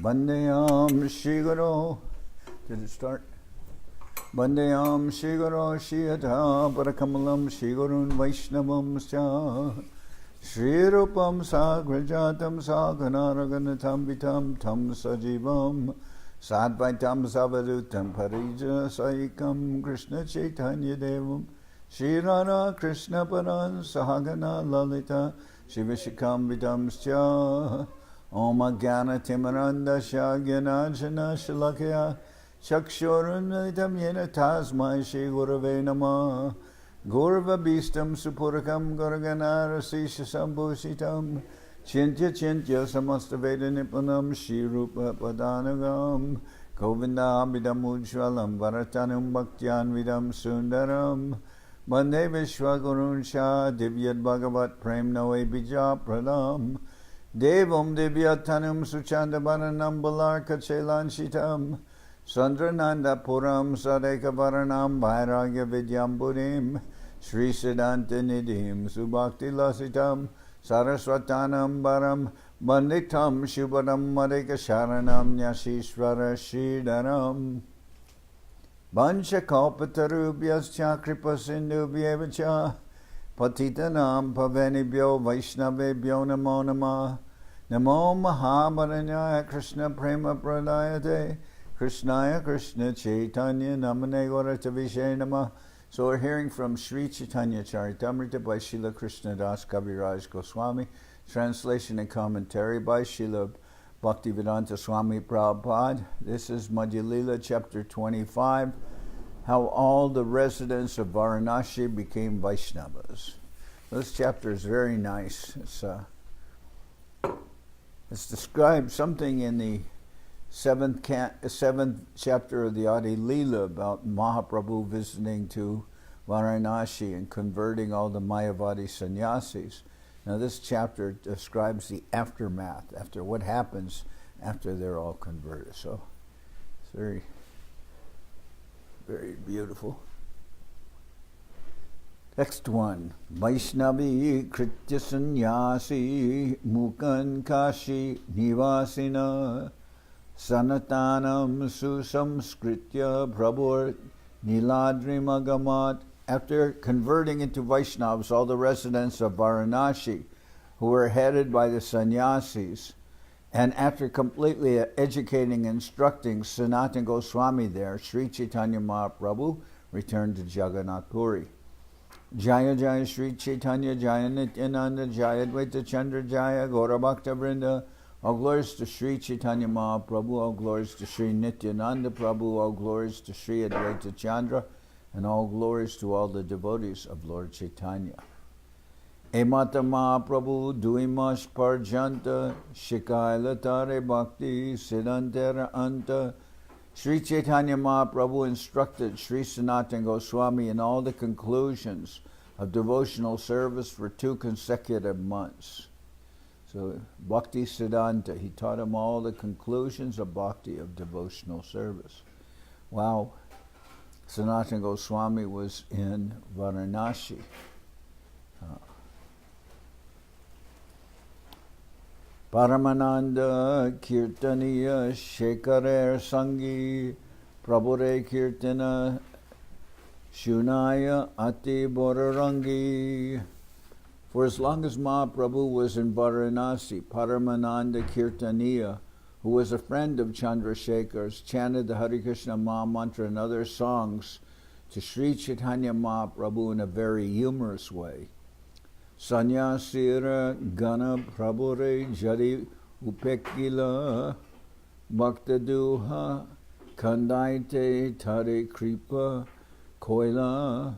Vandeyam Shri Guru. Did it start? Vandeyam Shri Guru Shiyata Parakamalam Shri Gurun Vaishnavam Sya Shri Rupam Sagrajatam Saganaraganatam Vitam Tam Sajivam Sadvaitam Savadutam Parija Saikam Krishna Chaitanya Devam Shri Radha Krishna Paran Sahagana Lalita Shivashikam Vidam Sya Om Agyana Timaranda Shagyanajana Shalakya Chakshurunnitam Yena Tasmai Shri Gurave Namah Gurva Bistam Supurakam Gurganara Sisha Sambhusitam Chintya Chintya Samastveda Nipunam Shri Rupa Padanagam Govinda Abhidam Ujwalam Varatanam Bhaktyan Vidam Sundaram Bande Vishwagurun Shah Divyad Bhagavat Prem Noe Bija Pradam Devam Divyatanam Suchanda Baranam Balarka Chelan Shitam Sandrananda Puram Sadeka Varanam Vairagya Vidyam Buddhim Sri Siddhanta Nidhim Subhakti Lasitam Saraswatanam Baram Banditam Shubhadam Madeka Sharanam Nyashishvara Shridaram Bancha Kalpatarubhyascha Kripa Sindhubhyevacha Patitanam Pavanibhyo Vaishnavebhyo Namo Namah Namo Mahaprabhu Krishna Prema Pradayate Krishnaya Krishna Chaitanya Namane Gaurata Vishay Namah. So we're hearing from Sri Chaitanya Charitamrita by Srila Krishnadas Kaviraj Goswami, translation and commentary by Srila Bhaktivedanta Swami Prabhupada. This is Madhya-lila, chapter 25, how all the residents of Varanasi became Vaishnavas. This chapter is very nice. It's described something in the seventh chapter of the Adi-lila about Mahaprabhu visiting to Varanasi and converting all the Mayavadi sannyasis. Now this chapter describes the aftermath, after what happens after they're all converted. So it's very, very beautiful. Next one. Vaishnavi Kritya Sannyasi Mukan Kashi Nivasina Sanatanam Susamskritya Prabhur Niladrimagamat. After converting into Vaishnavas, all the residents of Varanasi who were headed by the sannyasis, and after completely educating and instructing Sanatana Goswami there, Sri Chaitanya Mahaprabhu returned to Jagannath Puri. Jaya Jaya Sri Chaitanya Jaya Nityananda Jaya Dvaita Chandra Jaya Gaura Bhakta Vrinda. All glories to Sri Chaitanya Mahaprabhu, all glories to Sri Nityananda Prabhu, all glories to Sri Advaita Chandra, and all glories to all the devotees of Lord Chaitanya. Emata Mahaprabhu Duimash Parjanta Shikailatare Bhakti Siddhantara Anta. Sri Chaitanya Mahaprabhu instructed Sri Sanatana Goswami in all the conclusions of devotional service for 2 consecutive months. So Bhakti Siddhanta, he taught him all the conclusions of bhakti, of devotional service. Wow. Sanatana Goswami was in Varanasi. Paramananda Kirtaniya Shekarer Sangi Prabhure Kirtana Shunaya Ati Borarangi. For as long as Mahaprabhu was in Varanasi, Paramananda Kirtaniya, who was a friend of Chandrasekhar's, chanted the Hare Krishna Maha Mantra and other songs to Sri Chaitanya Mahaprabhu in a very humorous way. Sanyasira Gana Prabhure Jari Upekila Bhaktaduha Kandaite Tare Kripa Koila.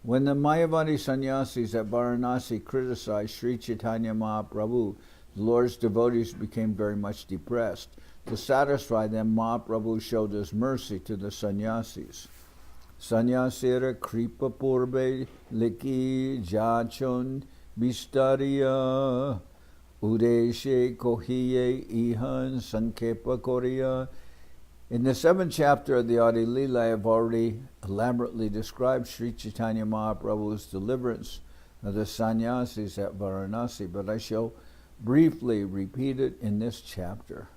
When the Mayavadi sannyasis at Varanasi criticized Sri Chaitanya Mahaprabhu, the Lord's devotees became very much depressed. To satisfy them, Mahaprabhu showed his mercy to the sannyasis. Sanyasira kripa purbe liki jachon bistariya udeshe kohiye ihan sankepa korea. In the 7th chapter of the Adi-lila, I have already elaborately described Sri Chaitanya Mahaprabhu's deliverance of the sannyasis at Varanasi, but I shall briefly repeat it in this chapter.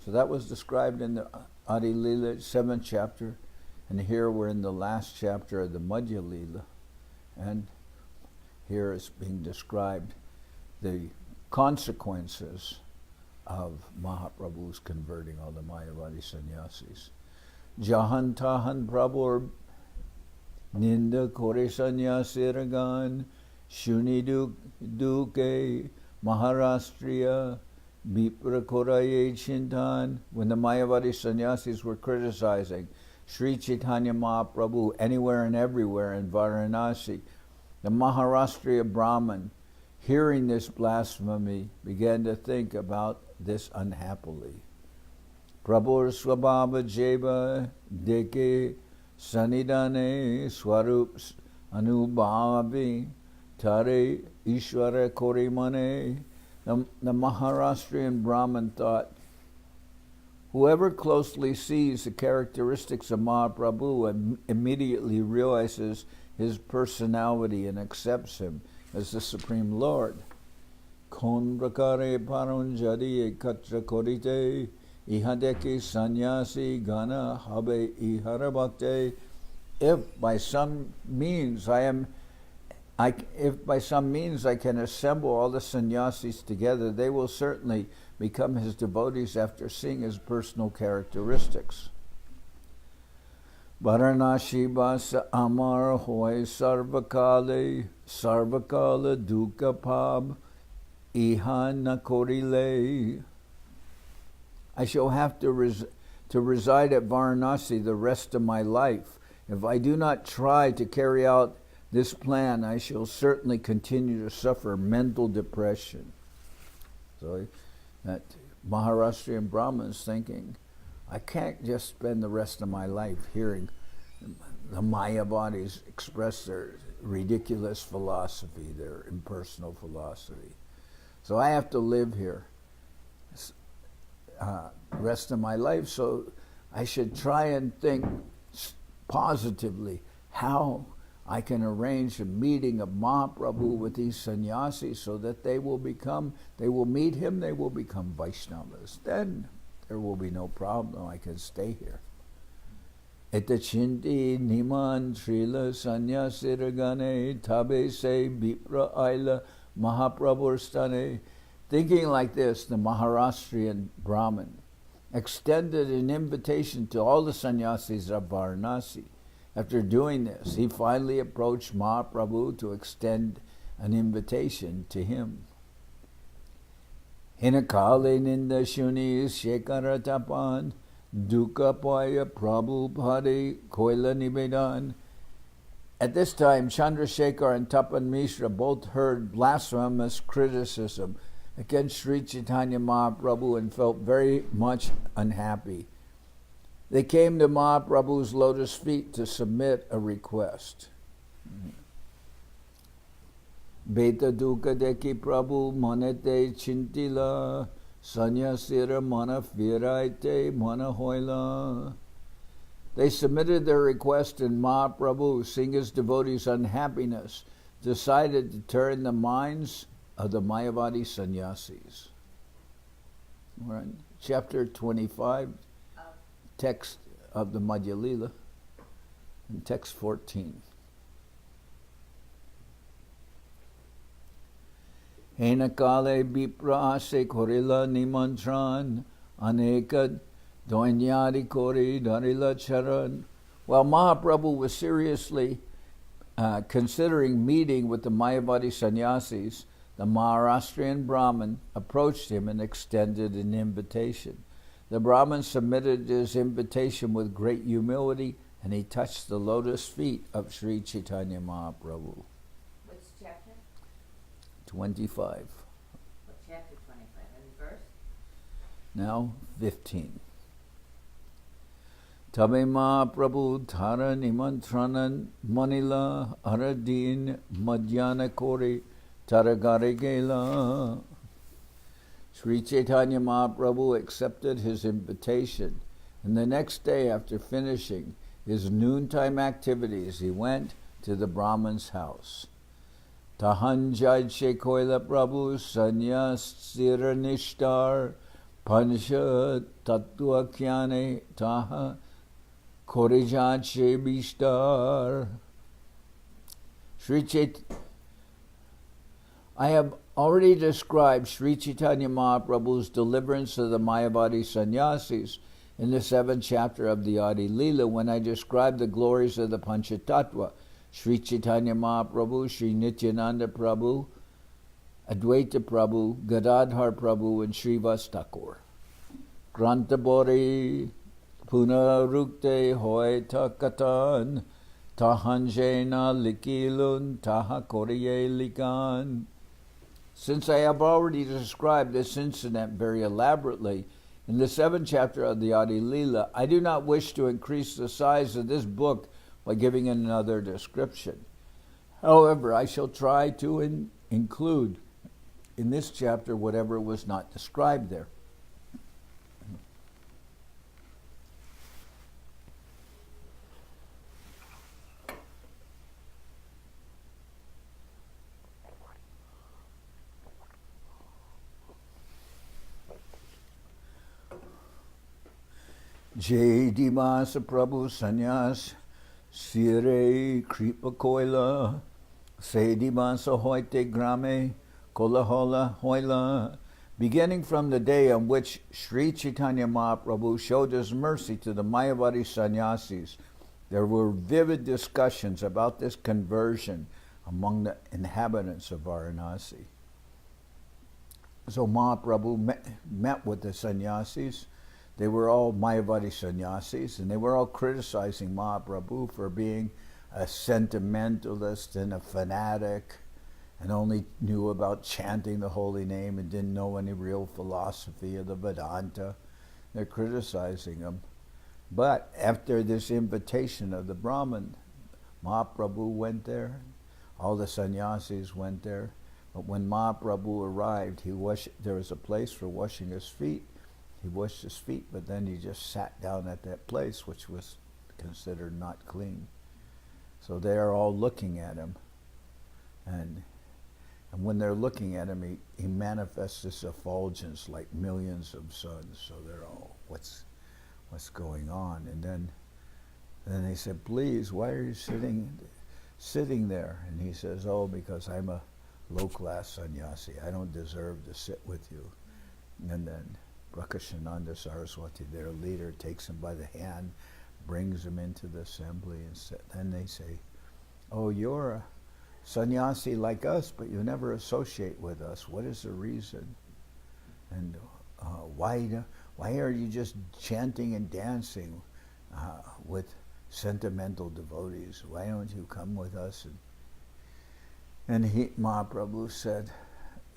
So that was described in the Adi-lila, 7th chapter, and here we're in the last chapter of the Madhya-lila, and here is being described the consequences of Mahaprabhu's converting all the Mayavadi sannyasis. Jahan tahan prabhur ninda kore sannyasiragan shuni duke Maharashtriya Bipra Koraye Chintan. When the Mayavadi sannyasis were criticizing Sri Chaitanya Mahaprabhu anywhere and everywhere in Varanasi, the Maharashtriya Brahmin, hearing this blasphemy, began to think about this unhappily. Prabhur Swabhava Jeva Deke Sanidane Swarup Anubhavi Tare Ishvara Korimane. The Maharashtrian Brahmin thought, whoever closely sees the characteristics of Mahaprabhu immediately realizes his personality and accepts him as the Supreme Lord. Kon prakare paranjari ekatra korite ihadeki sannyasi gana habe iharabhakte. If by some means I can assemble all the sannyasis together, they will certainly become his devotees after seeing his personal characteristics. Varanasi basa amar hoy sarvakale dukkha pab ihana korile. I shall have to reside at Varanasi the rest of my life. If I do not try to carry out this plan, I shall certainly continue to suffer mental depression. So that Maharashtrian Brahmin is thinking, I can't just spend the rest of my life hearing the Mayavadis express their ridiculous philosophy, their impersonal philosophy. So I have to live here the rest of my life, so I should try and think positively how I can arrange a meeting of Mahaprabhu with these sannyasis so that they will meet him, they will become Vaishnavas. Then there will be no problem, I can stay here. Eta chinti niman trila sannyasilagane tabe se bipra aila Mahaprabhu stane. Thinking like this, the Maharashtrian Brahmin extended an invitation to all the sannyasis of Varanasi. After doing this, he finally approached Mahaprabhu to extend an invitation to him. Hinakale ninda shuni shekara tapan dukkha paya prabhupada koila nivedan. At this time, Chandrasekhar and Tapan Mishra both heard blasphemous criticism against Sri Chaitanya Mahaprabhu and felt very much unhappy. They came to Mahaprabhu's lotus feet to submit a request. Beta dukkha deki Prabhu manete chintila sanyasira mana viraite mana hoila. They submitted their request, and Mahaprabhu, seeing his devotees' unhappiness, decided to turn the minds of the Mayavadi sannyasis. We're in chapter 25, text of the Madhya-lila, and text 14. Henakale bipra ase korila nimantran aneka doinyadi kori darila charan. While Mahaprabhu was seriously considering meeting with the Mayavadi sannyasis, the Maharashtrian Brahmin approached him and extended an invitation. The Brahmin submitted his invitation with great humility, and he touched the lotus feet of Sri Chaitanya Mahaprabhu. Which chapter? 25. What chapter 25? And verse? Now 15. Tabe Mahaprabhu Thara Nimantranan Manila Aradin Madhyana Kori Taragare Gela. Sri Chaitanya Mahaprabhu accepted his invitation, and the next day, after finishing his noontime activities, he went to the Brahman's house. Tahanjaj Shekoila Prabhu Sanyas Siranishtar Pancha Tattva Kyane Taha Korijat Shebishtar. I have already described Sri Chaitanya Mahaprabhu's deliverance of the Mayavadi sannyasis in the 7th chapter of the Madhya-lila when I described the glories of the Panchatattva, Sri Chaitanya Mahaprabhu, Sri Nityananda Prabhu, Advaita Prabhu, Gadadhar Prabhu, and Srivas Thakur. Grantabori Punarukte Hoeta Katan Tahanjena Likilun Taha Koriye Likan. Since I have already described this incident very elaborately in the 7th chapter of the Madhya-lila, I do not wish to increase the size of this book by giving another description. However, I shall try to include in this chapter whatever was not described there. Jai Dimasa Prabhu Sanyas Sire Kripa Koila Se Dimasa Hoite Grame Kola Hola Hoila. Beginning from the day on which Sri Chaitanya Mahaprabhu showed his mercy to the Mayavadi sannyasis, there were vivid discussions about this conversion among the inhabitants of Varanasi. So Mahaprabhu met with the sannyasis. They were all Mayavadi sannyasis, and they were all criticizing Mahaprabhu for being a sentimentalist and a fanatic, and only knew about chanting the holy name and didn't know any real philosophy of the Vedanta. They're criticizing him. But after this invitation of the Brahmin, Mahaprabhu went there. All the sannyasis went there. But when Mahaprabhu arrived, there was a place for washing his feet. He washed his feet, but then he just sat down at that place, which was considered not clean. So they are all looking at him. And when they're looking at him, he manifests this effulgence like millions of suns. So they're all, what's going on? And then they said, please, why are you sitting there? And he says, oh, because I'm a low-class sannyasi. I don't deserve to sit with you. And then Prakashananda Saraswati, their leader, takes him by the hand, brings him into the assembly, and then they say, oh, you're a sannyasi like us, but you never associate with us. What is the reason? And why are you just chanting and dancing with sentimental devotees? Why don't you come with us? And Mahaprabhu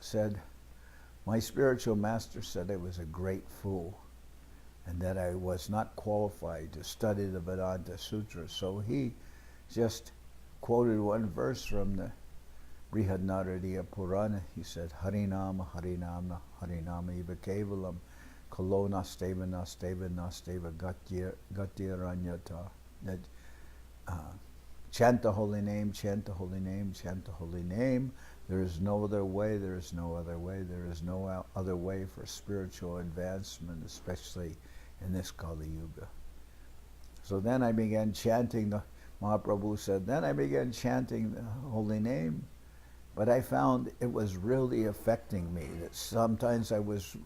said, my spiritual master said I was a great fool and that I was not qualified to study the Vedanta Sutra. So he just quoted one verse from the Brihad Purana. He said, Harinama, Harinama, Harinama Eva Kevalam, Kalo Nasteva, Nasteva, Nasteva, Gatyaranyata. That chant the holy name, chant the holy name, chant the holy name. There is no other way, there is no other way, there is no other way for spiritual advancement, especially in this Kali Yuga. So then I began chanting, Mahaprabhu said, then I began chanting the holy name, but I found it was really affecting me, that sometimes I was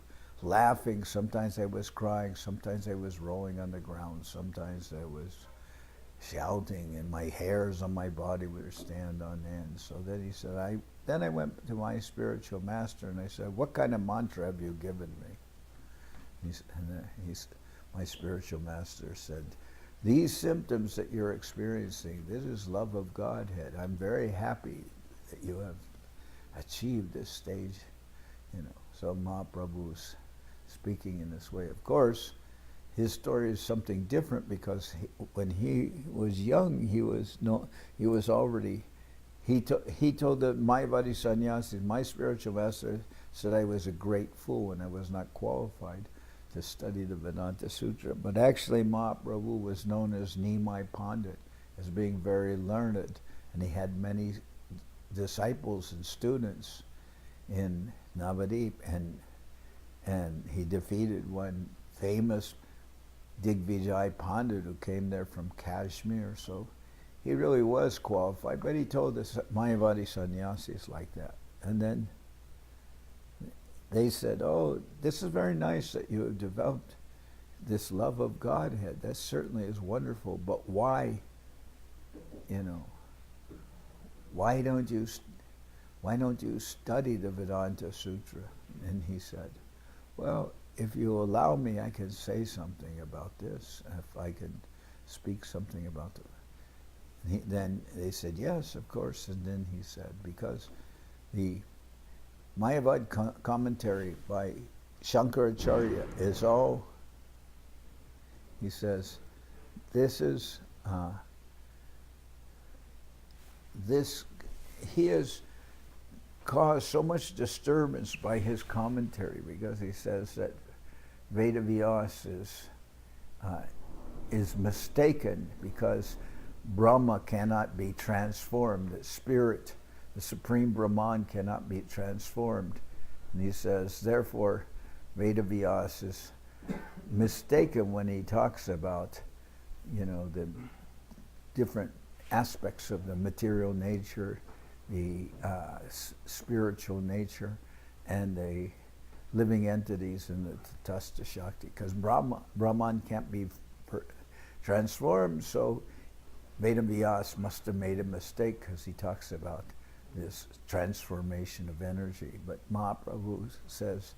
laughing, sometimes I was crying, sometimes I was rolling on the ground, sometimes I was shouting, and my hairs on my body would stand on end. So then he said, then I went to my spiritual master and I said, what kind of mantra have you given me? My spiritual master said, these symptoms that you're experiencing, this is love of Godhead. I'm very happy that you have achieved this stage. So Mahaprabhu's speaking in this way. Of course, his story is something different because when he was young, he told the Mayavadi sannyasis, my spiritual master said I was a great fool and I was not qualified to study the Vedanta Sutra. But actually Mahaprabhu was known as Nimai Pandit, as being very learned, and he had many disciples and students in Navadip, and he defeated one famous Digvijay Pandit who came there from Kashmir. So he really was qualified, but he told us Mayavadi sannyasis like that. And then they said, oh, this is very nice that you have developed this love of Godhead. That certainly is wonderful, but why, why don't you study the Vedanta Sutra? And he said, well, if you allow me, I can say something about this, if I can speak something about it. Then they said, yes, of course. And then he said, because the Mayavadi commentary by Shankaracharya is all, he says, he has caused so much disturbance by his commentary, because he says that Vedavyas is mistaken because Brahma cannot be transformed, that spirit, the supreme Brahman, cannot be transformed. And he says, therefore, Vedavyas is mistaken when he talks about, the different aspects of the material nature, the spiritual nature, and the living entities in the Tatastha Shakti. Because Brahman can't be transformed, so Vedavyas must have made a mistake, because he talks about this transformation of energy. But Mahaprabhu says,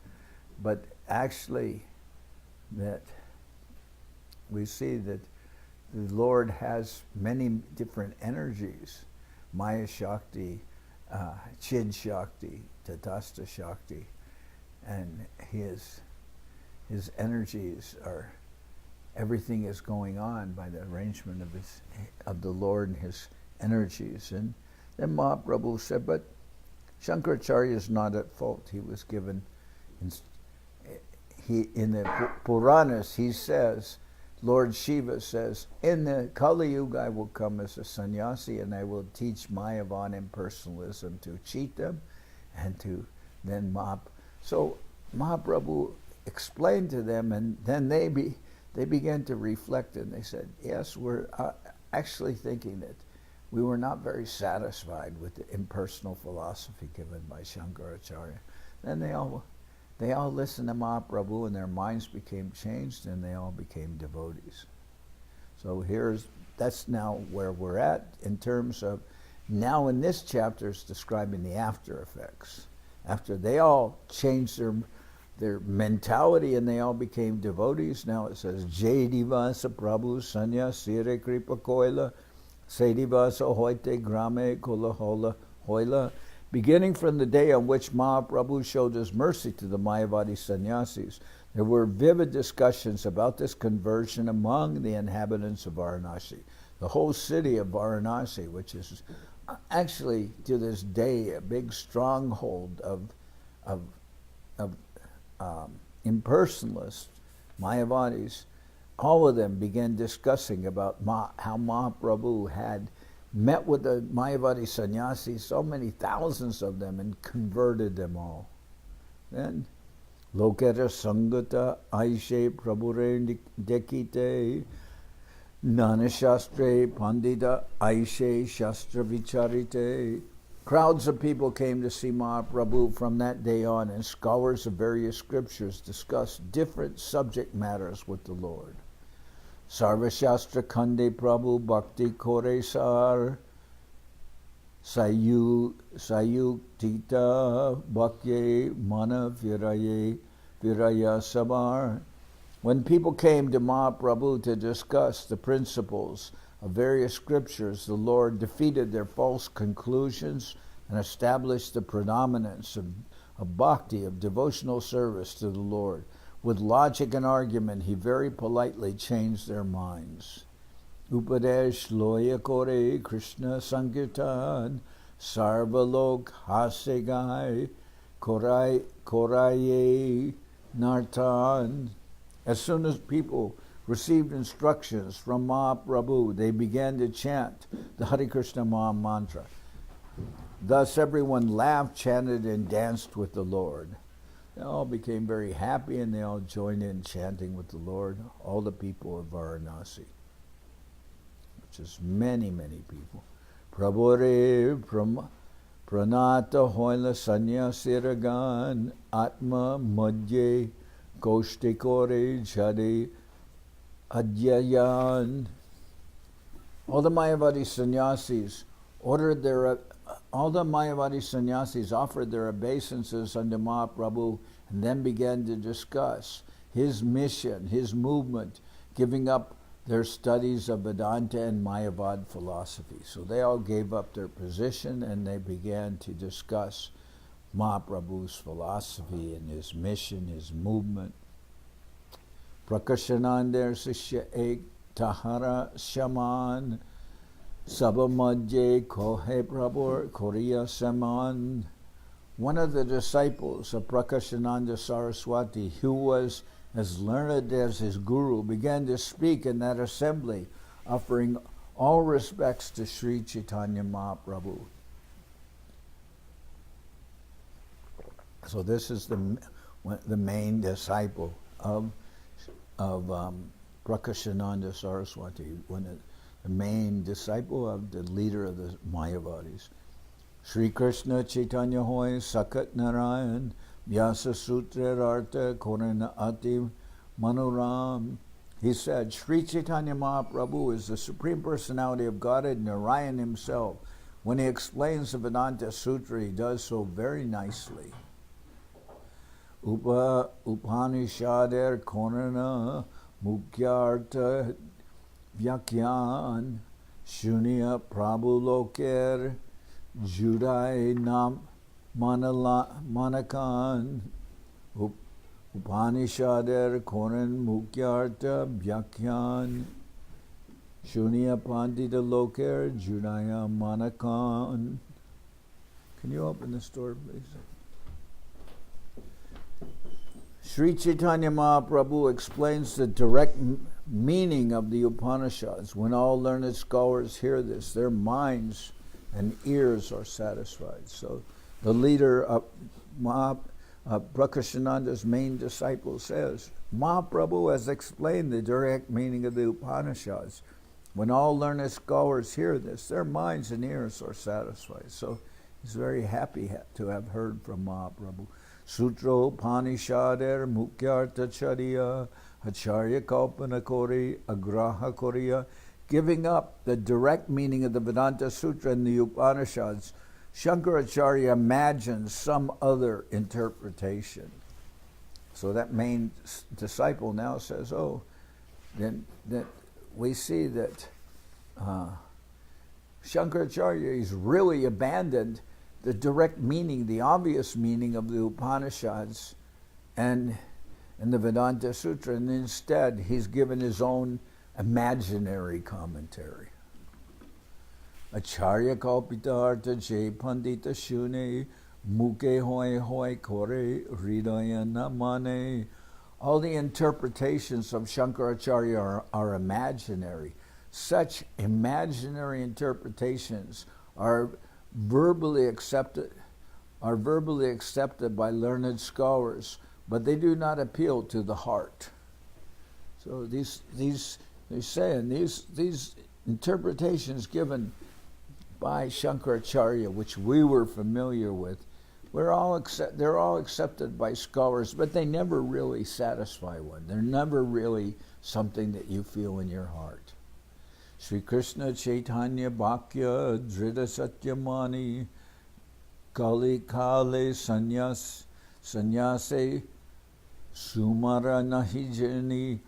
but actually that we see that the Lord has many different energies, Maya Shakti, Chid Shakti, Tatastha Shakti, and his energies are, everything is going on by the arrangement of the Lord and his energies. And then Mahaprabhu said, but Shankaracharya is not at fault. He was given, in the Puranas, he says, Lord Shiva says, in the Kali Yuga I will come as a sannyasi and I will teach Mayavadi impersonalism to cheat them, and to then So Mahaprabhu explained to them, and then they began to reflect, and they said, yes, we're actually thinking that we were not very satisfied with the impersonal philosophy given by Shankaracharya. Then they all listened to Mahaprabhu, and their minds became changed, and they all became devotees. So that's now where we're at in terms of, now in this chapter is describing the after effects. After they all changed their mentality and they all became devotees, now it says, Jai Divasa Prabhu Sanya Sire Kripa Koila, Se Divasa Hoite Grame Kola Hola Hoila. Beginning from the day on which Mahaprabhu showed his mercy to the Mayavadi sannyasis, there were vivid discussions about this conversion among the inhabitants of Varanasi. The whole city of Varanasi, which is actually to this day a big stronghold of impersonalists, Mayavadis, all of them began discussing about how Mahaprabhu had met with the Mayavadi sannyasis, so many thousands of them, and converted them all. Then, Lokera Sangata Aishe Prabhure Dekite Nana Shastre Pandita Aishe Shastra Vicharite. Crowds of people came to see Mahaprabhu from that day on, and scholars of various scriptures discussed different subject matters with the Lord. Sarva Shastra Khande Prabhu Bhakti Kore Sar Sayuktita Bhakye Mana Viraya Sabar. When people came to Mahaprabhu to discuss the principles of various scriptures, the Lord defeated their false conclusions and established the predominance of bhakti, of devotional service to the Lord. With logic and argument, he very politely changed their minds. Upadesh loya kore Krishna Sankirtan Sarvalok Hasegai Koraye Nartan. As soon as people received instructions from Mahaprabhu, they began to chant the Hare Krishna Maha Mantra. Thus everyone laughed, chanted, and danced with the Lord. They all became very happy and they all joined in chanting with the Lord, all the people of Varanasi, which is many, many people. Prabhure pranata hoila sanyasiragan atma madhye goshtikore jade adyayan. All the Mayavadi sannyasis offered their obeisances unto Mahaprabhu and then began to discuss his mission, his movement, giving up their studies of Vedanta and Mayavad philosophy. So they all gave up their position and they began to discuss Mahaprabhu's philosophy and his mission, his movement. Prakashananda Saraswati ek tahara shaman Sabamadje kohe prabhur korea saman. One of the disciples of Prakashananda Saraswati, who was as learned as his guru, began to speak in that assembly, offering all respects to Sri Chaitanya Mahaprabhu. So this is the main disciple of Prakashananda Saraswati, the main disciple of the leader of the Mayavadis. Sri Krishna Chaitanya Hoy Sakat Narayan Vyasa Sutra Artha Korana Ati Manoram. He said, Sri Chaitanya Mahaprabhu is the Supreme Personality of Godhead, Narayan himself. When he explains the Vedanta Sutra, he does so very nicely. Upanishader Korana Mukyartha Vyakyan Shunya Prabhuloker Judai Nam Manakan Upanishader Koran Mukyartha Vyakyan Shunya Pandita Loker Judaya Manakan. Can you open this door, please? Sri Chaitanya Mahaprabhu explains the direct meaning of the Upanishads. When all learned scholars hear this, their minds and ears are satisfied. So the leader of Prakashananda's main disciple says, Mahaprabhu has explained the direct meaning of the Upanishads. When all learned scholars hear this, their minds and ears are satisfied. So he's very happy to have heard from Mahaprabhu. Sutra Upanishader Mukyartha Chariya Acharya Kalpana Kori Agraha Koriya. Giving up the direct meaning of the Vedanta Sutra and the Upanishads, Shankaracharya imagines some other interpretation. So that main disciple now says, then we see that Shankaracharya has really abandoned the direct meaning, the obvious meaning of the Upanishads and the Vedanta Sutra, and instead he's given his own imaginary commentary. Acharya kalpita artha jay pandita shune muke hoy hoy kore hridaya namane. All the interpretations of Shankaracharya are imaginary. Such imaginary interpretations are verbally accepted by learned scholars, but they do not appeal to the heart. So these interpretations given by Shankaracharya, which we were familiar with, they're all accepted by scholars, but they never really satisfy one. They're never really something that you feel in your heart. Sri Krishna Chaitanya Bhakya Drida Satyamani Kali Kale Sannyase Sumara Nahijani.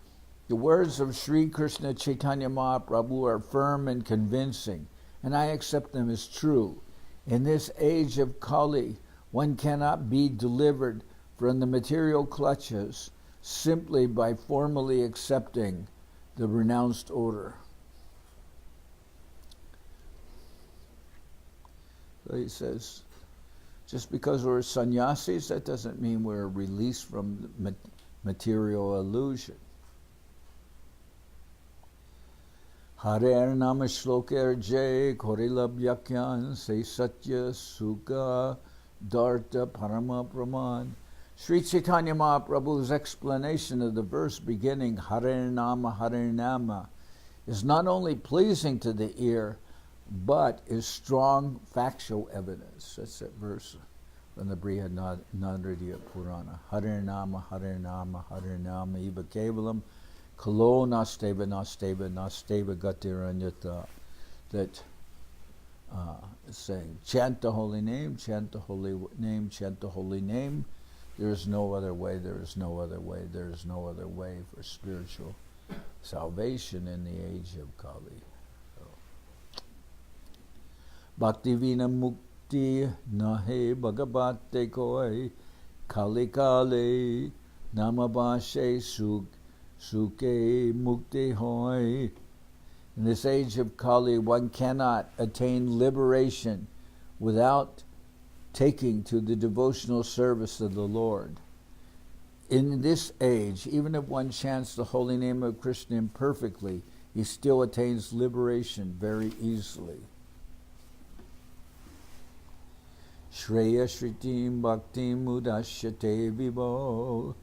The words of Sri Krishna Chaitanya Mahaprabhu are firm and convincing, and I accept them as true. In this age of Kali, one cannot be delivered from the material clutches simply by formally accepting the renounced order. So he says, just because we're sannyasis, that doesn't mean we're released from material illusion. Hare Nama Shloker Jay Korila Vyakyan Se Satya Sukha Dharta Parama Praman. Sri Chaitanya Mahaprabhu's explanation of the verse beginning Harinama Harinama is not only pleasing to the ear, but is strong factual evidence. That's that verse from the Brihadaranyaka Purana. Harinama Harinama Harinama Iva Kevalam Kalo Nasteva Nasteva Nasteva Gatiranyata. That saying, chant the holy name, chant the holy name, chant the holy name. There is no other way, there is no other way, there is no other way for spiritual salvation in the age of Kali. So. Bhakti vina mukti nahe bhagavate koi Kali Kali namabashe suke mukti hoy. In this age of Kali, one cannot attain liberation without taking to the devotional service of the Lord. In this age, even if one chants the holy name of Krishna imperfectly, he still attains liberation very easily. Shreya Shritim Bhaktim Udashyate Vibo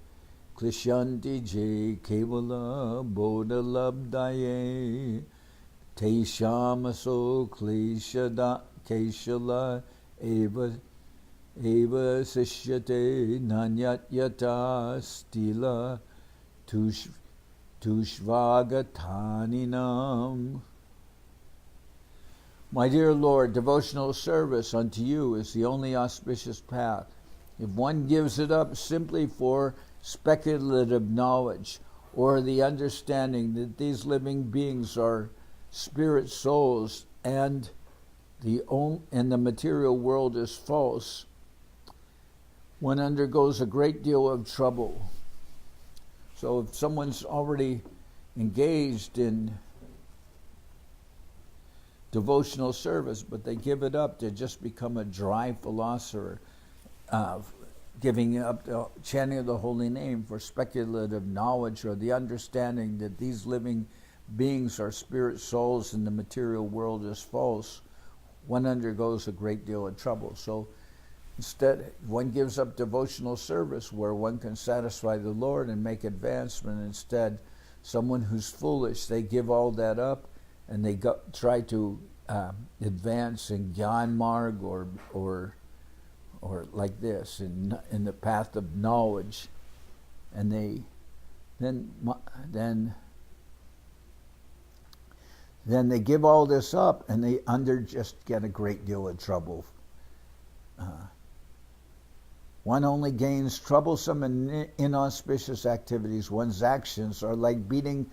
Klishyanti Je Kevala Bodha Labdaye Teishamaso Klishada Keshala Eva Sishyate Nanyat Yata Stila Tushvagataninam. My dear Lord, devotional service unto you is the only auspicious path. If one gives it up simply for speculative knowledge or the understanding that these living beings are spirit souls and the material world is false, one undergoes a great deal of trouble. So if someone's already engaged in devotional service, but they give it up to just become a dry philosopher, giving up the chanting of the holy name for speculative knowledge or the understanding that these living beings are spirit souls and the material world is false, one undergoes a great deal of trouble. So instead, one gives up devotional service where one can satisfy the Lord and make advancement. Instead, someone who's foolish, they give all that up and they try to advance in Gyan Marg or like this, in the path of knowledge, and then they give all this up, and they just get a great deal of trouble. One only gains troublesome and inauspicious activities. One's actions are like beating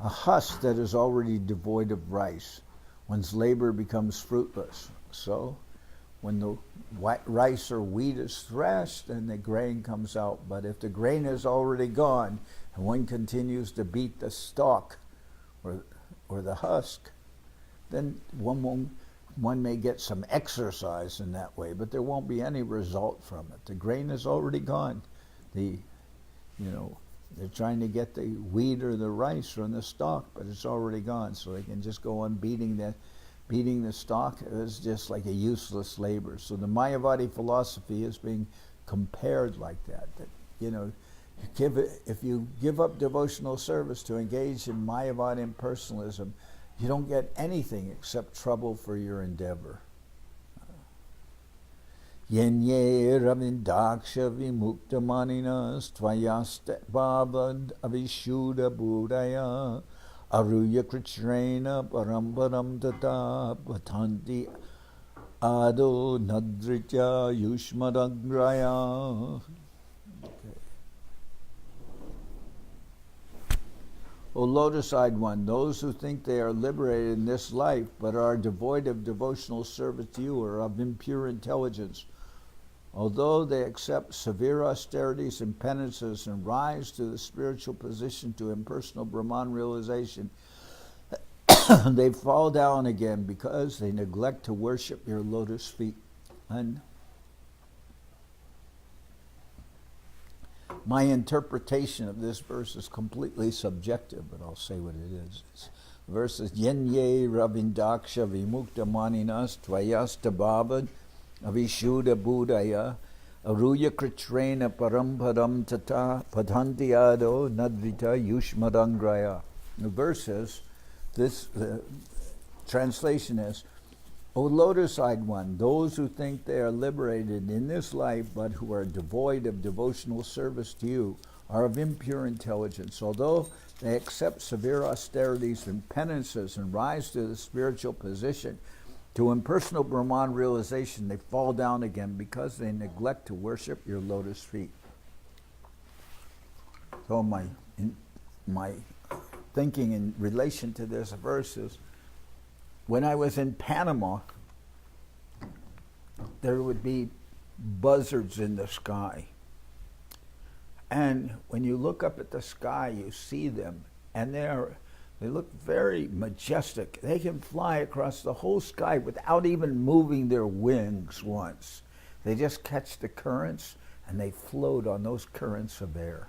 a husk that is already devoid of rice. One's labor becomes fruitless. So, when the rice or wheat is threshed, then the grain comes out. But if the grain is already gone, and one continues to beat the stalk or the husk, then one may get some exercise in that way, but there won't be any result from it. The grain is already gone. They're trying to get the wheat or the rice from the stalk, but it's already gone. So they can just go on beating the stalk. It's just like a useless labor. So the Mayavadi philosophy is being compared like that. That if you give up devotional service to engage in Mayavadi impersonalism, you don't get anything except trouble for your endeavor. Yenye ravindaksha vimukta maninas tvayasta bhavad avishuddha buddhaya aruya krichrena parambaram tata bhatanti ado nadritya yushmadagraya. O lotus-eyed one, those who think they are liberated in this life but are devoid of devotional service to you are of impure intelligence. Although they accept severe austerities and penances and rise to the spiritual position to impersonal Brahman realization, they fall down again because they neglect to worship your lotus feet. And my interpretation of this verse is completely subjective, but I'll say what it is. The verse is Yenye Ravindaksha Vimukta Maninas Tvayasta Bhavad Avishuddha Buddhaya Aruya kritrena paramparam tata padhantiyado nadvita yushmadangraya. The verse is, the translation is, O lotus-eyed one, those who think they are liberated in this life but who are devoid of devotional service to you are of impure intelligence. Although they accept severe austerities and penances and rise to the spiritual position, to impersonal Brahman realization, they fall down again because they neglect to worship your lotus feet. So my thinking in relation to this verse is, when I was in Panama, there would be buzzards in the sky. And when you look up at the sky, you see them, and they look very majestic. They can fly across the whole sky without even moving their wings once. They just catch the currents, and they float on those currents of air.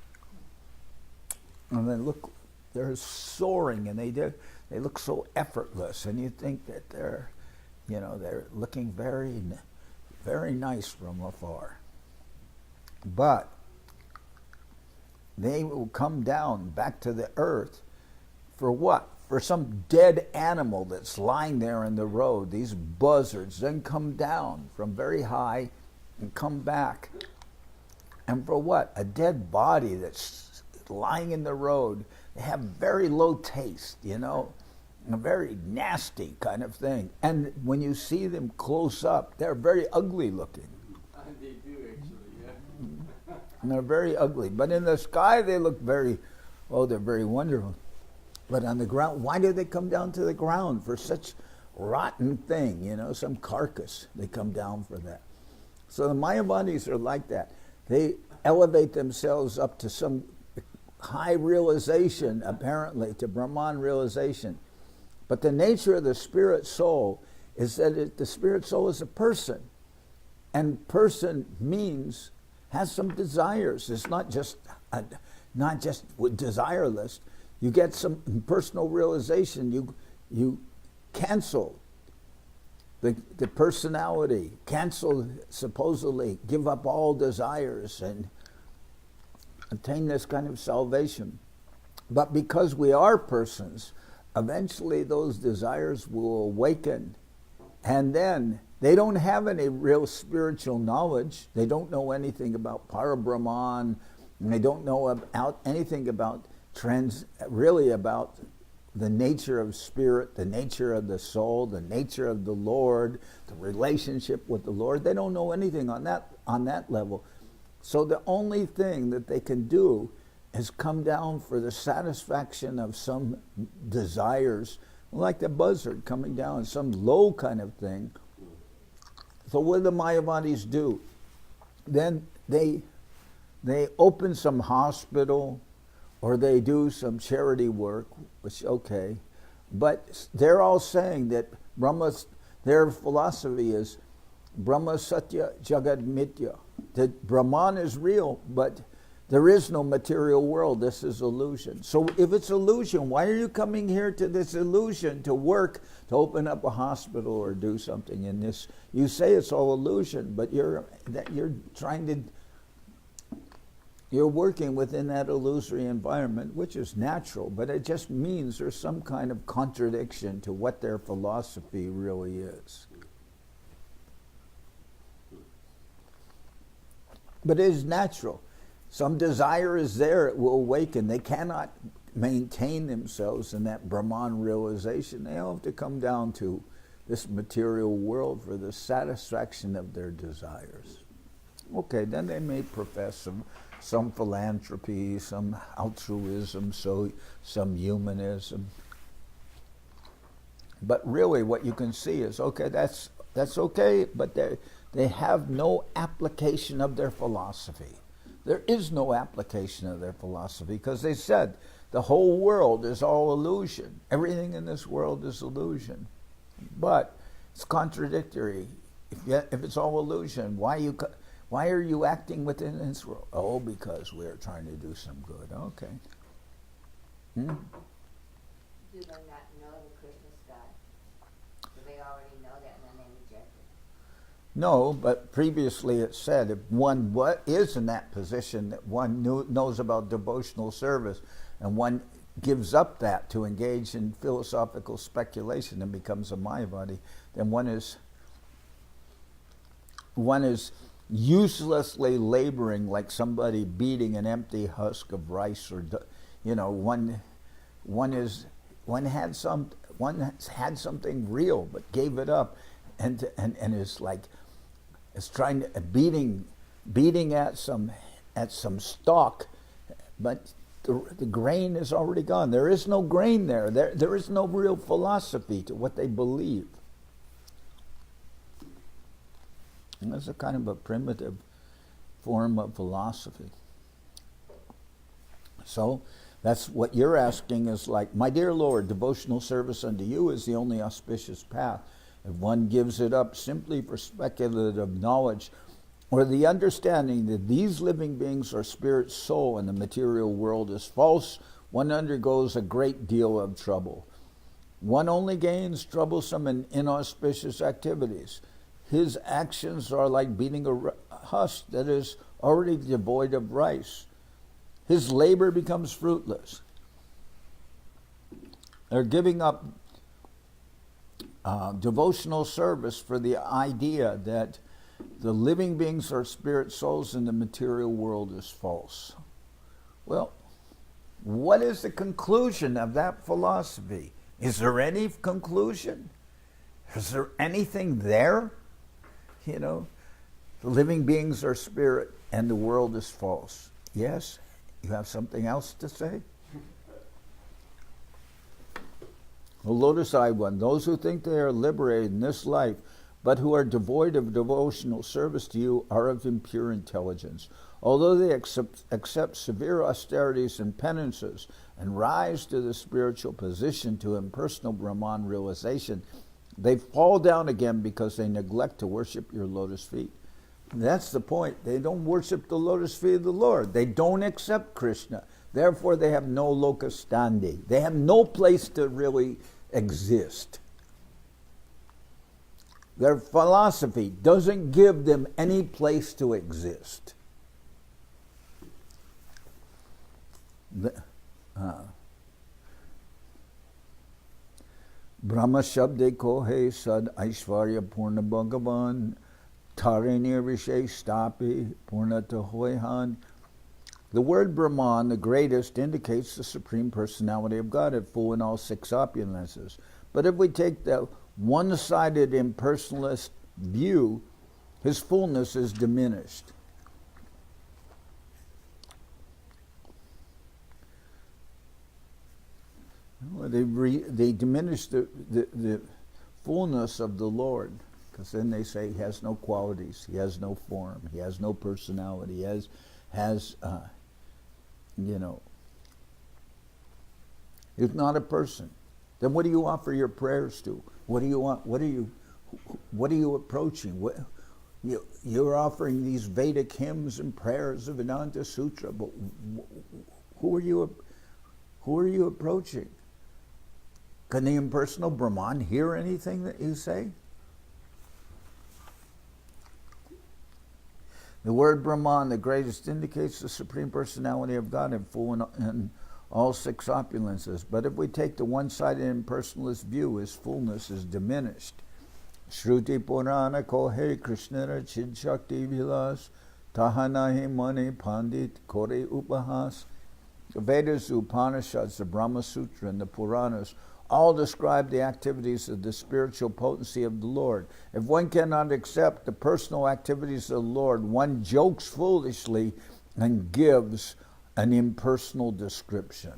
And then look, they're soaring, and they look so effortless, and you think that they're looking very, very nice from afar. But they will come down back to the earth for what? For some dead animal that's lying there in the road. These buzzards then come down from very high and come back. And for what? A dead body that's lying in the road. They have very low taste, a very nasty kind of thing. And when you see them close up, they're very ugly looking. They do actually, yeah. And they're very ugly. But in the sky, they look they're very wonderful. But on the ground, why do they come down to the ground for such rotten thing, some carcass? They come down for that. So the Mayavadis are like that. They elevate themselves up to some high realization, apparently, to Brahman realization. But the nature of the spirit soul is that the spirit soul is a person. And person means, has some desires. It's not just desireless. You get some personal realization. You cancel the personality, supposedly give up all desires and attain this kind of salvation. But because we are persons, eventually those desires will awaken, and then they don't have any real spiritual knowledge. They don't know anything about Parabrahman, and they don't know anything about about the nature of spirit, the nature of the soul, the nature of the Lord, the relationship with the Lord. They don't know anything on that level. So the only thing that they can do is come down for the satisfaction of some desires, like the buzzard coming down, some low kind of thing. So what do the Mayavadis do? Then they open some hospital, or they do some charity work, which, okay. But they're all saying that their philosophy is Brahma Satya Jagad Mithya. That Brahman is real, but there is no material world. This is illusion. So if it's illusion, why are you coming here to this illusion to work, to open up a hospital or do something in this? You say it's all illusion, but you're working within that illusory environment, which is natural, but it just means there's some kind of contradiction to what their philosophy really is. But it is natural. Some desire is there, it will awaken. They cannot maintain themselves in that Brahman realization. They have to come down to this material world for the satisfaction of their desires. Okay, then they may profess some philanthropy, some altruism, some humanism. But really what you can see is, okay, that's okay, but they have no application of their philosophy. There is no application of their philosophy because they said the whole world is all illusion. Everything in this world is illusion. But it's contradictory. If it's all illusion, why are you acting within this world? Oh, because we're trying to do some good. Okay. Do they not know the Krishna's God? Do they already know that and then they reject it? No, but previously it said if one is in that position that one knows about devotional service and one gives up that to engage in philosophical speculation and becomes a Mayavadi, then one is uselessly laboring like somebody beating an empty husk of rice, or one had something real but gave it up, and is like is trying to beating at some stalk, but the grain is already gone. There is no grain there. There is no real philosophy to what they believe. And that's a kind of a primitive form of philosophy. So that's what you're asking is like, my dear Lord, devotional service unto you is the only auspicious path. If one gives it up simply for speculative knowledge or the understanding that these living beings are spirit soul and the material world is false, one undergoes a great deal of trouble. One only gains troublesome and inauspicious activities. His actions are like beating a husk that is already devoid of rice. His labor becomes fruitless. They're giving up devotional service for the idea that the living beings are spirit souls and the material world is false. Well, what is the conclusion of that philosophy? Is there any conclusion? Is there anything there? The living beings are spirit and the world is false. Yes? You have something else to say? The lotus-eyed one, those who think they are liberated in this life, but who are devoid of devotional service to you, are of impure intelligence. Although they accept severe austerities and penances and rise to the spiritual position to impersonal Brahman realization, they fall down again because they neglect to worship your lotus feet. That's the point. They don't worship the lotus feet of the Lord. They don't accept Krishna. Therefore, they have no locus standi. They have no place to really exist. Their philosophy doesn't give them any place to exist. Brahma Shabde Kohe Sad Aishvarya Purna Bhagavan Tarinir Vishay Stapi Purna Tahoyhan. The word Brahman, the greatest, indicates the Supreme Personality of God, full in all six opulences. But if we take the one-sided impersonalist view, his fullness is diminished. They diminish the fullness of the Lord, because then they say he has no qualities, he has no form, he has no personality, he has he's not a person. Then what do you offer your prayers to? What do you want? What are you approaching? You're offering these Vedic hymns and prayers of Vedanta Sutra, but who are you approaching? Can the impersonal Brahman hear anything that you say? The word Brahman, the greatest, indicates the Supreme Personality of God in full in all six opulences. But if we take the one-sided impersonalist view, his fullness is diminished. Shruti Purana Kohe Krishnara Chid Shakti Vilas Tahanahi Mani Pandit Kore Upahas. The Vedas, the Upanishads, the Brahma Sutra, and the Puranas all describe the activities of the spiritual potency of the Lord. If one cannot accept the personal activities of the Lord, one jokes foolishly and gives an impersonal description.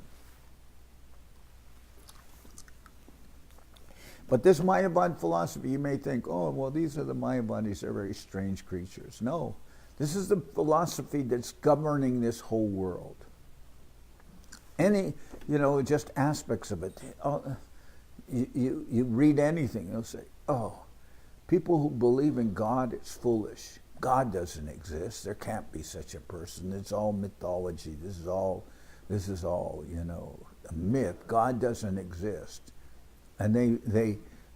But this Mayavad philosophy, you may think, oh, well, these are the Mayavadis, they're very strange creatures. No, this is the philosophy that's governing this whole world. Any, just aspects of it. You read anything, you'll say, oh, people who believe in God, it's foolish. God doesn't exist. There can't be such a person. It's all mythology. This is all, a myth. God doesn't exist. And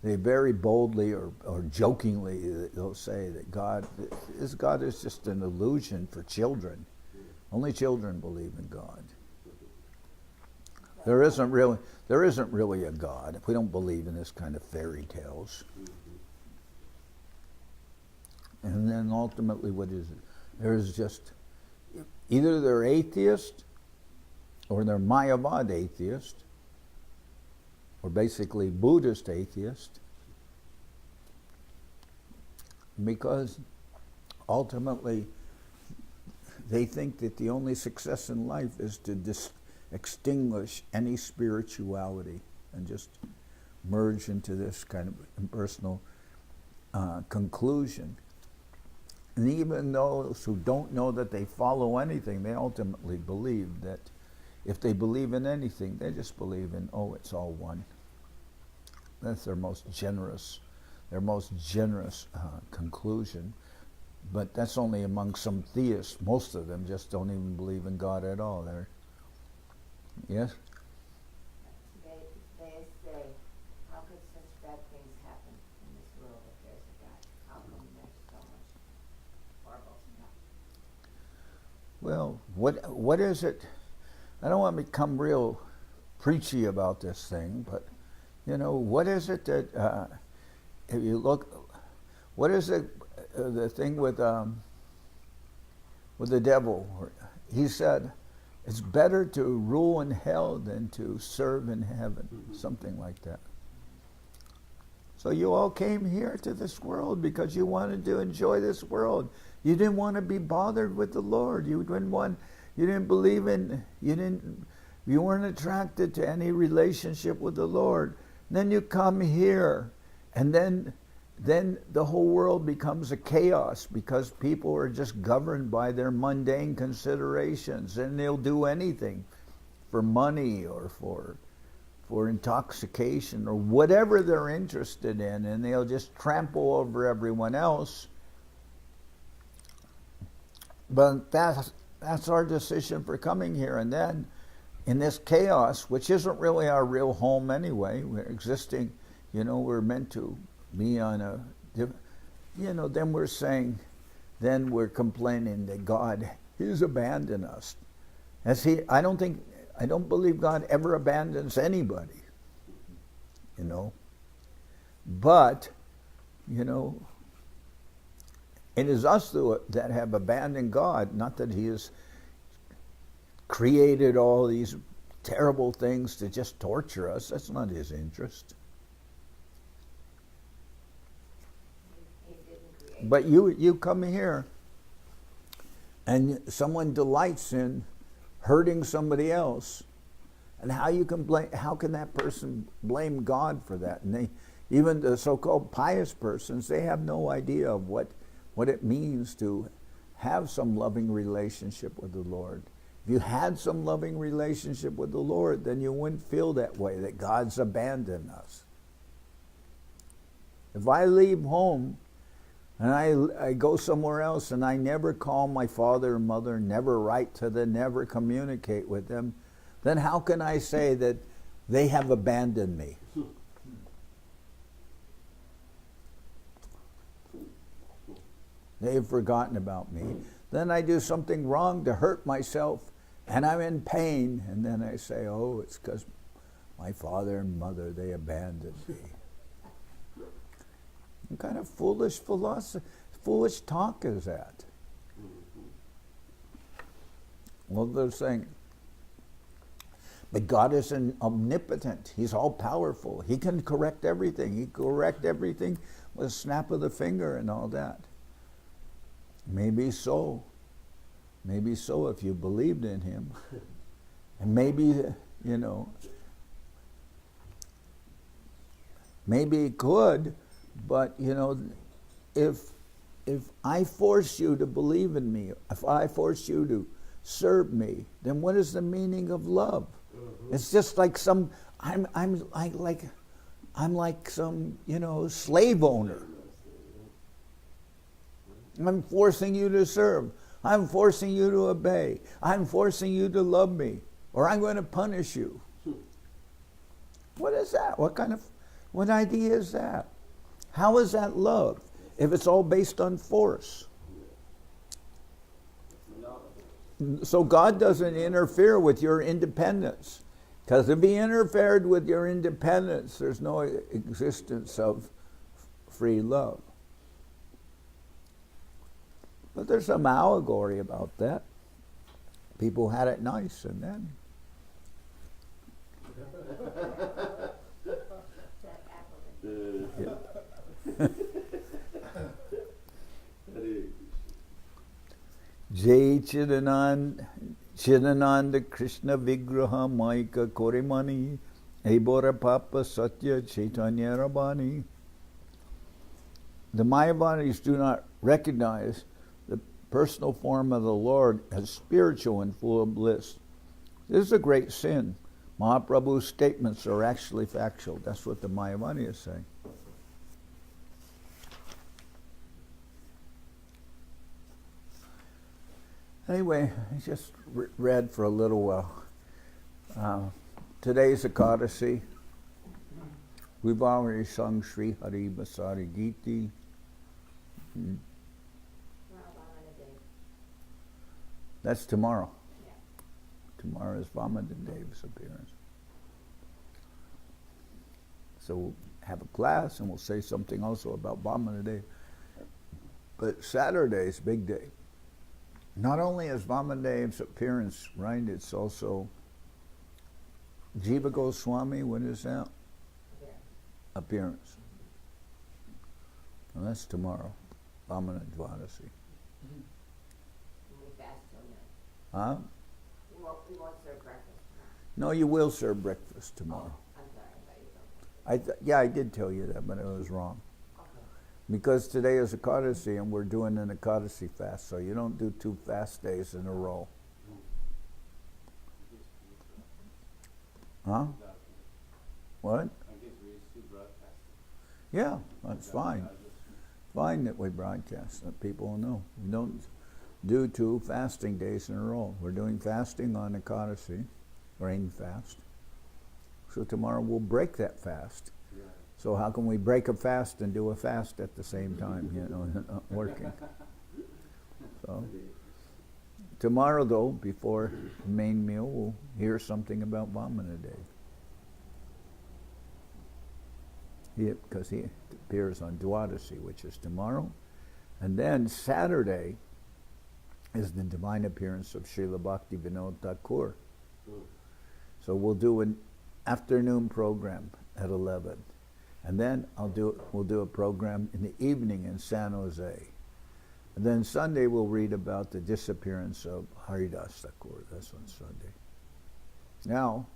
they very boldly or jokingly, they'll say that God is just an illusion for children. Only children believe in God. There isn't really a God. We don't believe in this kind of fairy tales. And then ultimately, what is it? There's just either they're atheist or they're Mayavadi atheist, or basically Buddhist atheist, because ultimately they think that the only success in life is to extinguish any spirituality and just merge into this kind of impersonal conclusion. And even those who don't know that they follow anything, they ultimately believe that if they believe in anything, they just believe in, oh, it's all one. That's their most generous conclusion. But that's only among some theists. Most of them just don't even believe in God at all. Yes? They say, how could such bad things happen in this world if there's a God? How come there's so much horrible stuff? Well, what is it? I don't want to become real preachy about this thing, but what is it that if you look, what is it? The thing with the devil, he said, it's better to rule in hell than to serve in heaven, something like that. So you all came here to this world because you wanted to enjoy this world. You didn't want to be bothered with the Lord. You weren't attracted to any relationship with the Lord. And then you come here, and then the whole world becomes a chaos because people are just governed by their mundane considerations, and they'll do anything for money or for intoxication or whatever they're interested in, and they'll just trample over everyone else. But that's our decision for coming here. And then in this chaos, which isn't really our real home anyway, we're existing, we're meant to be on a, then we're saying, then we're complaining that God, He's abandoned us. I don't believe God ever abandons anybody, But, it is us that have abandoned God, not that He has created all these terrible things to just torture us. That's not His interest. But you come here, and someone delights in hurting somebody else, and how can that person blame God for that? And even the so-called pious persons, they have no idea of what it means to have some loving relationship with the Lord. If you had some loving relationship with the Lord, then you wouldn't feel that way, that God's abandoned us. If I leave home and I go somewhere else and I never call my father or mother, never write to them, never communicate with them, then how can I say that they have abandoned me? They have forgotten about me. Then I do something wrong to hurt myself, and I'm in pain, and then I say, oh, it's because my father and mother, they abandoned me. What kind of foolish talk is that? Well, they're saying, but God is omnipotent. He's all-powerful. He can correct everything. He can correct everything with a snap of the finger and all that. Maybe so. Maybe so if you believed in Him. And maybe, maybe He could, but, if I force you to believe in me, if I force you to serve me, then what is the meaning of love? Mm-hmm. It's just like I'm like some, slave owner. I'm forcing you to serve. I'm forcing you to obey. I'm forcing you to love me, or I'm going to punish you. What is that? What What idea is that? How is that love if it's all based on force? So God doesn't interfere with your independence. Because if he interfered with your independence, there's no existence of free love. But there's some allegory about that. People had it nice and then. Yeah. Jai Chidananda Krishna Vigraha Maika Korimani Ebora Papa Satya Chaitanya Rabani. The Mayavadis do not recognize the personal form of the Lord as spiritual and full of bliss. This is a great sin. Mahaprabhu's statements are actually factual. That's what the Mayavadi is saying. Anyway, I just read for a little while. Today's Ekadasi. We've already sung Sri Hari Basari Giti. That's tomorrow. Yeah. Tomorrow is Vamanadev's appearance. So we'll have a class and we'll say something also about Vamanadev. But Saturday's big day. Not only is Vamanadev's appearance, right, it's also Jiva Goswami, what is that? Yeah. Appearance. And that's tomorrow, Vamana Dwadasi. We fast till noon. Huh? We won't serve breakfast No, tomorrow. you will serve breakfast tomorrow. I'm sorry, I thought you told me. Yeah, I did tell you that, but it was wrong. Okay. Because today is Ekadasi and we're doing an Ekadasi fast, so you don't do 2 fast days in a row. Huh? What? I guess we used to broadcast. Yeah, that's fine. Fine that we broadcast, that people will know. We don't do 2 fasting days in a row. We're doing fasting on Ekadasi, rain fast. So tomorrow we'll break that fast. Yeah. So how can we break a fast and do a fast at the same time? You know, it's not working. So tomorrow, though, before the main meal, we'll hear something about Vamanadev. Because he appears on Dwadasi, which is tomorrow. And then Saturday is the divine appearance of Srila Bhakti Vinod Thakur. So we'll do an afternoon program at 11. And then we'll do a program in the evening in San Jose. And then Sunday we'll read about the disappearance of Haridas Thakur. That's on Sunday. Now,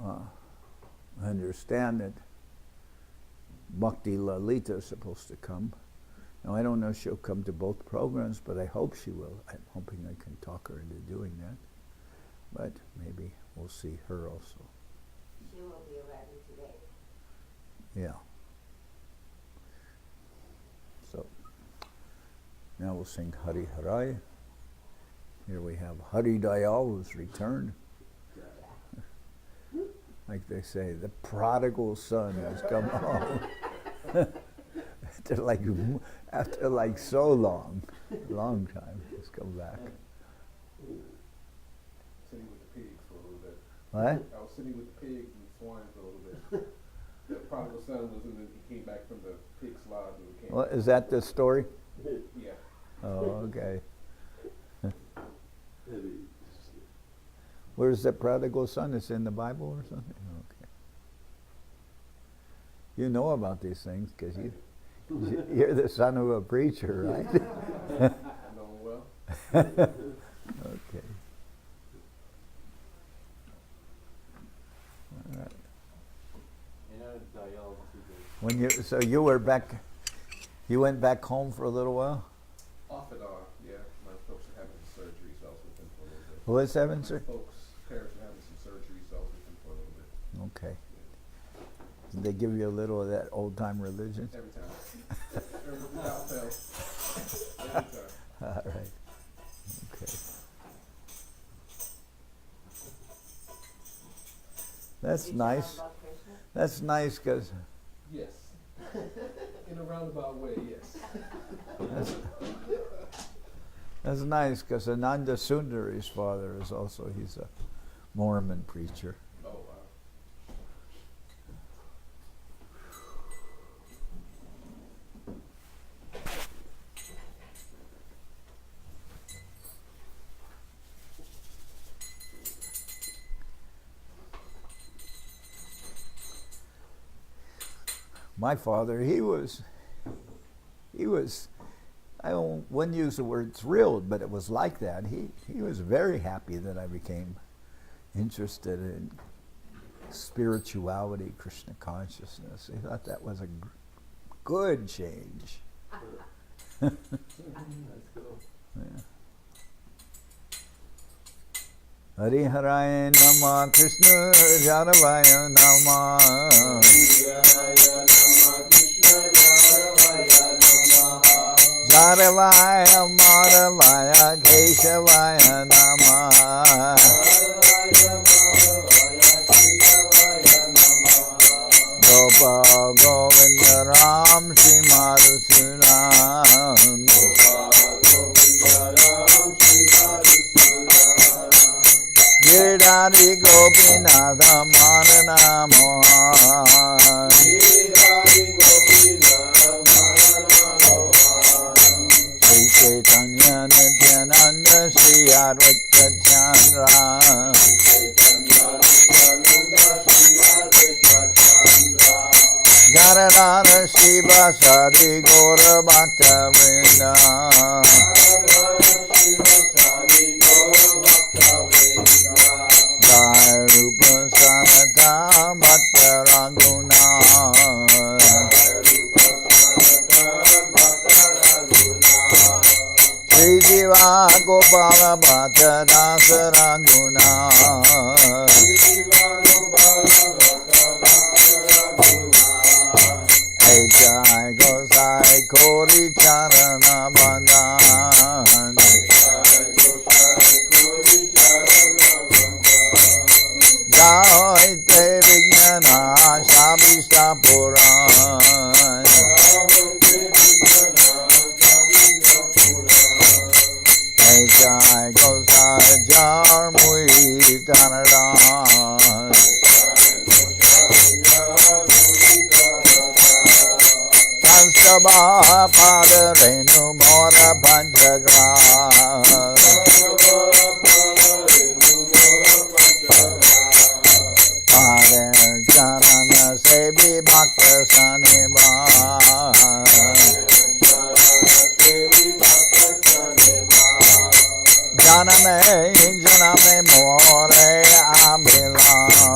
I understand that Bhakti Lalita is supposed to come. Now I don't know if she'll come to both programs, but I hope she will. I'm hoping I can talk her into doing that. But maybe we'll see her also. She will be arriving today. Yeah. So now we'll sing Hari Harai. Here we have Hari Dayal who's returned. Like they say, the prodigal son has come home. after like so long time, he's come back. Sitting with the pigs for a little bit. What? I was sitting with the pigs and swine for a little bit. The prodigal son was in he came back from the pig slaughter. Well, is that the story? Yeah. Oh, okay. Where's the prodigal son? It's in the Bible or something? Okay. You know about these things because you're the son of a preacher, right? I know him well. Okay. All right. You know, Dayal too. So you were back. You went back home for a little while. Off and on, yeah. My folks are having surgery, so I was with them for a little bit. What's having, sir? Folks, parents are having some surgery, so I was with them for a little bit. Okay. Did they give you a little of that old time religion? Every time. Without fail. Every time. All right. Okay. That's Did you nice. know about Krishna? That's nice because Yes. In a roundabout way, yes. that's nice because Ananda Sundari's father is also, he's a Mormon preacher. Oh, wow. My father, he was, I wouldn't use the word thrilled, but it was like that. He was very happy that I became interested in spirituality, Krishna consciousness. He thought that was a good change. That's cool. Yeah. Hari Haraya Nama Krishna Jaravaya Nama Jaravaya Maravaya Keshavaya Nama Gopal Govinda Ram Shri Madhusudan Giridhari Gopinatha Manana Mohan Sri Chaitanya Nityananda Sri Advaita Chandra Janardan Seva Sari Gora Bhakta Vrinda Jai Rupa Sanata Bhatta Ranguna Sri Seva Gopala Bhatta Dasa Ranguna Jai Gosai Kori Charana Bandhan Jai Te Vignana Shabishta Puran Jai Gosai Jar Mui Janardan Sabha Pada Renu Mora Panchagra Pade Janana Sebi Bhakta Sanima Janame More Abhilash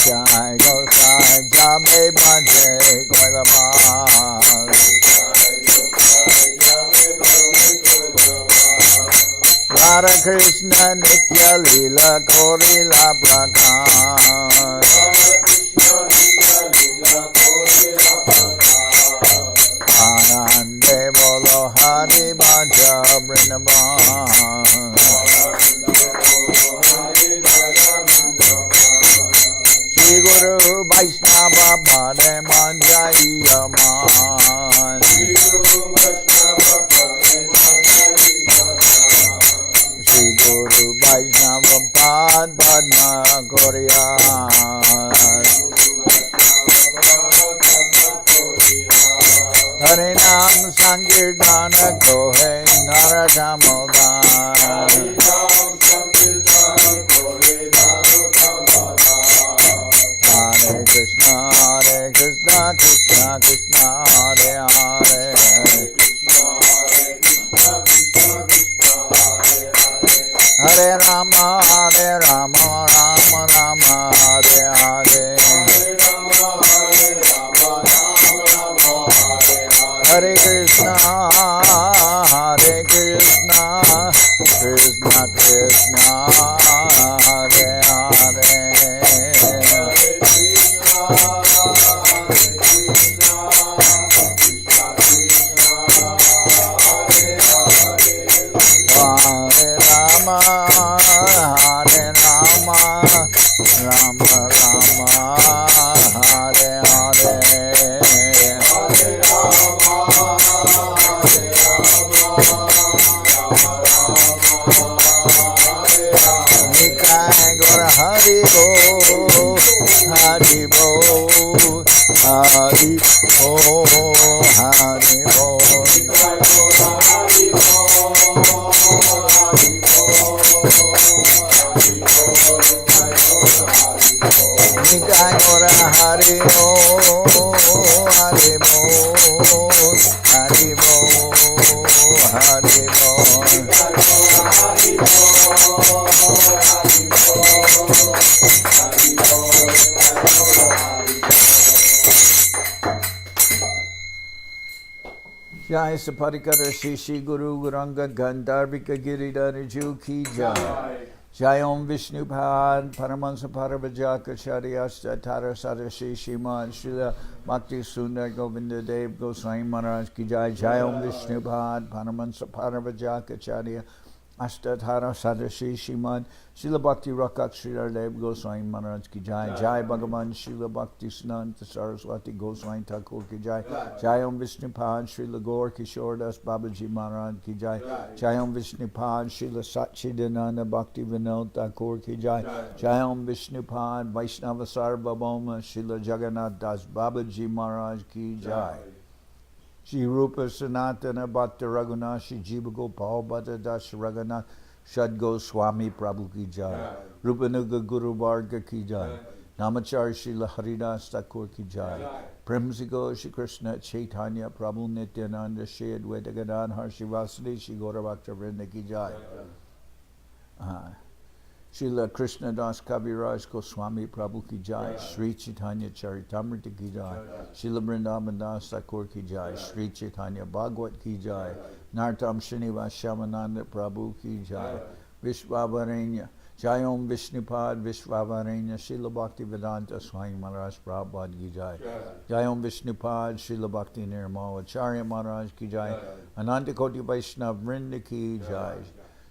Jai Gosai Jabe Bhaje Koilabas Radha Krishna Nitya-lila Korila Prakash Anande Bolo Hari Bhaja Vrindavan Shri Guru Vaishnava Pade Madhya-lila Shri Guru Vaishnava Pad Padma Koryan Hare Nam Sankirtana Kohe Narasamodan Hare Krishna Krishna Krishna Hare Hare Hare Rama Rama Rama Hare Hare Hare Krishna Krishna Krishna Hare Hare Hare Rama Hari Bol, Hari Bol, Hari Bol, Hari Nikai Gora Hari Bol, Hari Bol, Hari Bol, Hari Jai Saparikara Shishi Guru Guranga Gandharvika Giridhara Ju Ki Jai. Jai Om Vishnupad Paramahansa Parabhajaka Chariyasta Tara Sadashi Shiman Srila Bhakti Sundar Govinda Dev Goswami Maharaj Ki Jai. Jai Om Vishnupad Paramahansa Parabhajaka Charya Ashtatara Sadashi Shiman Srila Bhakti Rakak Sridhar Dev Goswami Maharaj Ki Jai. Jai Bhagavan Srila Bhakti Siddhanta Saraswati Goswami Thakur Ki Jai. Jai Om Vishnupad Srila Gaur Kishore Das Babaji Maharaj Ki Jai. Jai Om Vishnupad Srila Satchidananda Bhakti Vinod Thakur Ki Jai. Jai Om Vishnupad Vaishnava Sarvabhauma Srila Jagannath Das Babaji Maharaj Ki Jai. Shri Rupa Sanatana Bhatta Raghunashi Jiva Gopal Bhatta Das Raghunath Shad Goswami Prabhu Ki Jai. Rupanuga Guru Varga Ki Jai. Namachar Srila Haridas Thakur Ki Jai. Premsigo Shri Krishna Chaitanya Prabhu Nityananda Shri Advaita Gadadhar Shivasadi Shri Gaurabhakta Vrinda Ki Jai. Srila Krishna Das Kaviraj Goswami Prabhu Ki Jai. Sri Chaitanya Charitamrita Ki Jai. Srila Vrindavan Das Thakur Ki Jai. Sri Chaitanya Bhagwat Ki Jai. Nartam Srinivas Shamananda Prabhu Ki Jai. Vishwavarenya Jai Om Vishnupad Vishwavarenya Srila Bhakti Vedanta Swami Maharaj Prabhupada Ki Jai. Jai Om Vishnupad Srila Bhakti Nirmala Acharya Maharaj Ki Jai. Ananta Koti Vaishnav Vrinda Ki Jai.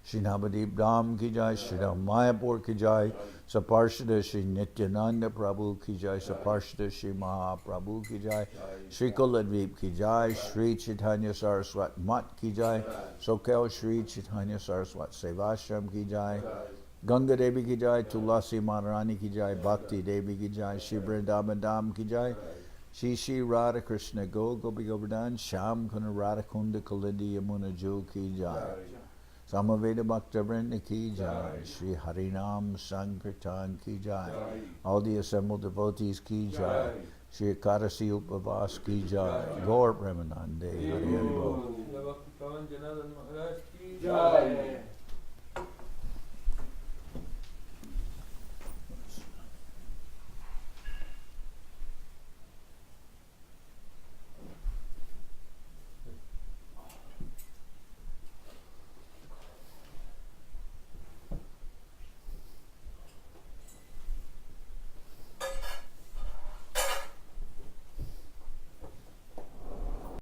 Shri Navadip Dham Ki Jai, Shri Ram Mayapur Ki Jai, Saparshada Shri Nityananda Prabhu Ki Jai, Saparshada Shri Mahaprabhu Ki Jai, Shri Kuladvip Ki Jai, Shri Chaitanya Saraswat Mat Ki Jai, Soquel Shri Chaitanya Saraswat Seva Ashram Ki Jai, Ganga Devi Ki Jai, Tulasi Maharani Ki Jai, Bhakti Devi Ki Jai, Shri Vrindavan Dham Ki Jai, Shri Shri Radha Krishna Gopi Govardhan, Sham Kuna Radha Kunda Kalindi Yamuna Jo Ki Jai. Samaveda Bhakta Vrinda Ki Jai, Shri Harinam Sankirtan Ki Jai, all the assembled devotees Ki Jai, Shri Kadasi Upavas Ki Jai, Gaur Premanande, Hari Hari Bol. Bhakti Pavan Janardan Maharaj